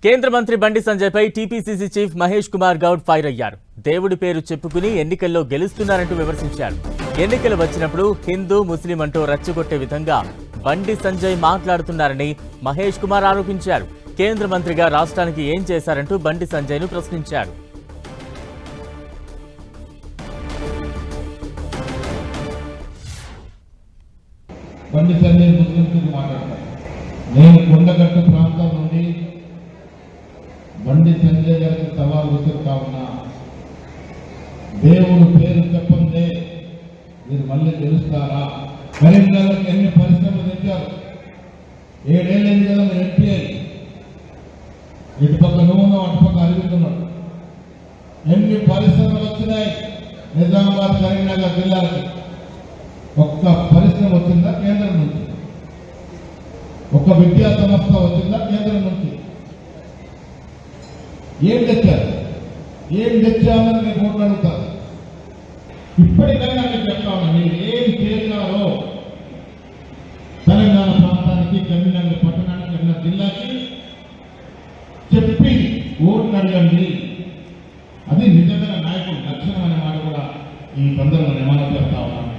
కేంద్ర మంత్రి బండి సంజయ్ పై TPCC chief Mahesh Kumar Goud fire అయ్యారు. దేవుడి పేరు చెప్పుకుని ఎన్నికల్లో గెలుస్తున్నారంటూ విమర్శించారు. ఎన్నికలు వచ్చినప్పుడు హిందూ ముస్లిం అంటూ రెచ్చగొట్టే విధంగా బండి సంజయ్ మాట్లాడుతున్నారని మహేష్ కుమార్ ఆరోపించారు. కేంద్ర మంత్రిగా రాష్ట్రానికి ఏం చేశారంటూ బండి సంజయ్ను ప్రశ్నించారు. బండి సంజయ్ ముస్లిం గురించి మాట్లాడతారు. నేను కొండగట్టు ప్రాంతం నుండి బండి సంజయ్ గారికి సవాల్ విసురుతా ఉన్నా. దేవుడు పేరు చెప్పందే మీరు మళ్ళీ గెలుస్తారా? కరీంనగర్కి ఎన్ని పరిశ్రమలు తెచ్చారు? 7 ఏళ్ళైంది కదా మీరు ఎంపీ అయ్యి. ఇటుపక్క నువ్వు అటుపక్క అరుగుతున్నాడు. ఎన్ని పరిశ్రమలు వచ్చినాయి నిజామాబాద్ కరీంనగర్ జిల్లాకి? ఒక్క పరిశ్రమ వచ్చిందా కేంద్రం నుంచి? ఒక్క విద్యా సంస్థ వచ్చిందా కేంద్రం నుంచి? ఏం తెచ్చారు? ఏం తెచ్చామని నేను ఓట్లు అడుగుతాను. ఇప్పటికైనా నేను చెప్తాను, మీరు ఏం చేశారో తెలంగాణ ప్రాంతానికి, కరీంనగర్ పట్టణానికి, కరీంనగర్ జిల్లాకి చెప్పి ఓట్లు అడగండి. అది నిజమైన నాయకుడు లక్షణం అనే మాట కూడా ఈ సందర్భంలో నేను చేస్తా ఉన్నాను.